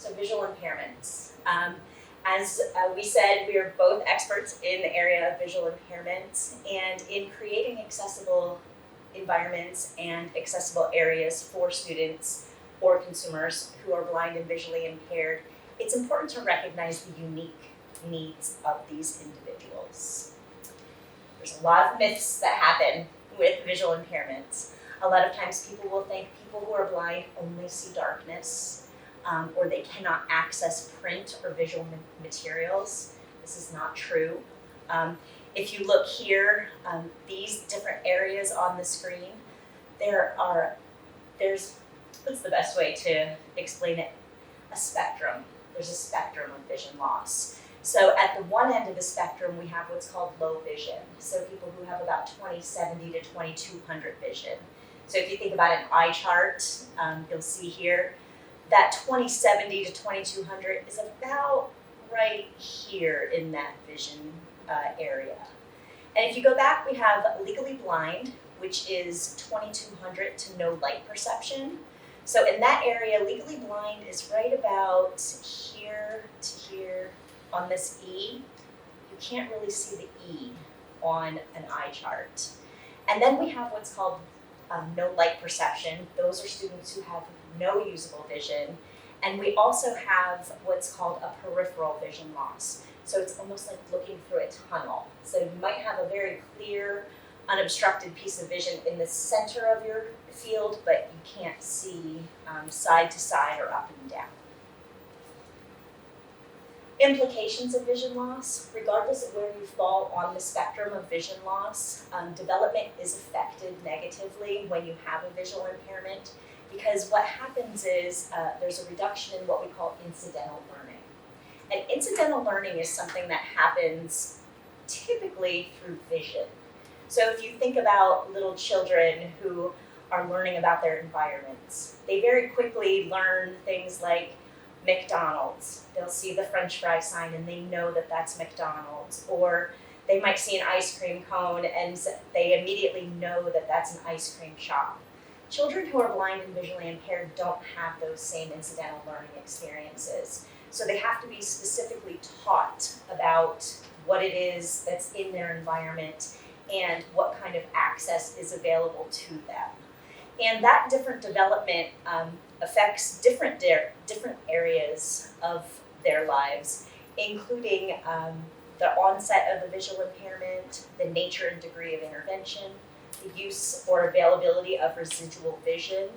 So visual impairments. As we said, we are both experts in the area of visual impairments, and in creating accessible environments and accessible areas for students or consumers who are blind and visually impaired, it's important to recognize the unique needs of these individuals. There's a lot of myths that happen with visual impairments. A lot of times people will think people who are blind only see darkness, or they cannot access print or visual materials. This is not true. If you look here, these different areas on the screen, there's, what's the best way to explain it? A spectrum. There's a spectrum of vision loss. So at the one end of the spectrum, we have what's called low vision. So people who have about 20/70 to 2200 vision. So if you think about an eye chart, you'll see here that 20/70 to 2200 is about right here in that vision area. And if you go back, we have legally blind, which is 2200 to no light perception. So in that area, legally blind is right about here to here on this E. You can't really see the E on an eye chart. And then we have what's called no light perception. Those are students who have no usable vision. And we also have what's called a peripheral vision loss. So it's almost like looking through a tunnel. So you might have a very clear, unobstructed piece of vision in the center of your field, but you can't see side to side or up and down. Implications of vision loss: regardless of where you fall on the spectrum of vision loss, development is affected negatively when you have a visual impairment, because what happens is there's a reduction in what we call incidental learning. And incidental learning is something that happens typically through vision. So if you think about little children who are learning about their environments, they very quickly learn things like McDonald's. They'll see the French fry sign and they know that that's McDonald's. Or they might see an ice cream cone and they immediately know that that's an ice cream shop. Children who are blind and visually impaired don't have those same incidental learning experiences. So they have to be specifically taught about what it is that's in their environment and what kind of access is available to them. And that different development affects different areas of their lives, including the onset of the visual impairment, the nature and degree of intervention, the use or availability of residual vision.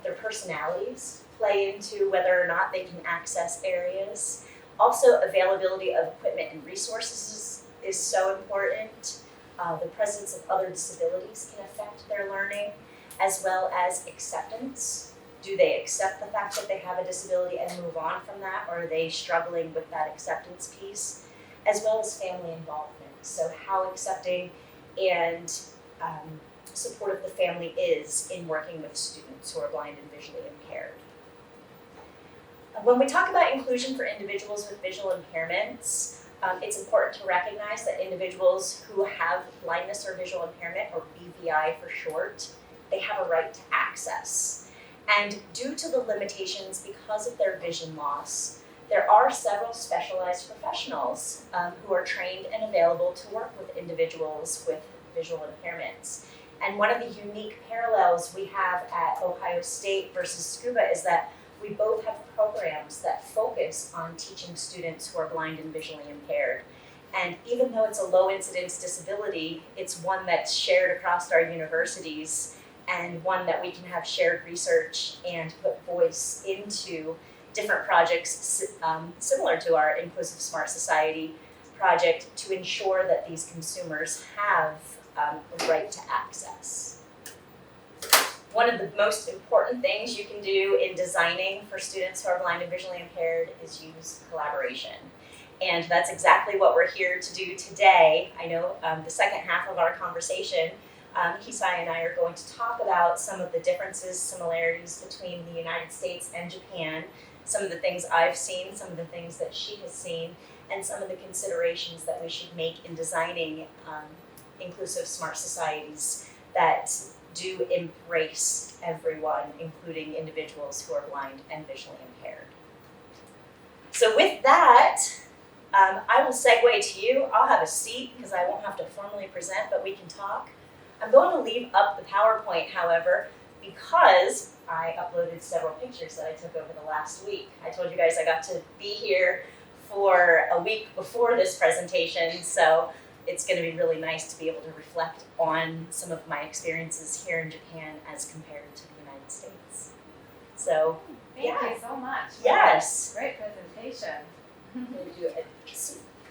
Their personalities play into whether or not they can access areas. Also, availability of equipment and resources is so important. The presence of other disabilities can affect their learning, as well as acceptance. Do they accept the fact that they have a disability and move on from that, or are they struggling with that acceptance piece? As well as family involvement. So how accepting and supportive the family is in working with students who are blind and visually impaired. When we talk about inclusion for individuals with visual impairments, it's important to recognize that individuals who have blindness or visual impairment, or BVI for short, they have a right to access. And due to the limitations because of their vision loss, there are several specialized professionals who are trained and available to work with individuals with visual impairments. And one of the unique parallels we have at Ohio State versus SCUBA is that we both have programs that focus on teaching students who are blind and visually impaired. And even though it's a low incidence disability, it's one that's shared across our universities and one that we can have shared research and put voice into different projects similar to our Inclusive Smart Society project to ensure that these consumers have a right to access. One of the most important things you can do in designing for students who are blind and visually impaired is use collaboration. And that's exactly what we're here to do today. I know the second half of our conversation, Hisai and I are going to talk about some of the differences, similarities between the United States and Japan, some of the things I've seen, some of the things that she has seen, and some of the considerations that we should make in designing inclusive smart societies that do embrace everyone, including individuals who are blind and visually impaired. So with that, I will segue to you. I'll have a seat because I won't have to formally present, but we can talk. I'm going to leave up the PowerPoint, however, because I uploaded several pictures that I took over the last week. I told you guys I got to be here for a week before this presentation, so it's going to be really nice to be able to reflect on some of my experiences here in Japan as compared to the United States. So, Thank you so much. Yes. Great presentation. I'm going to do a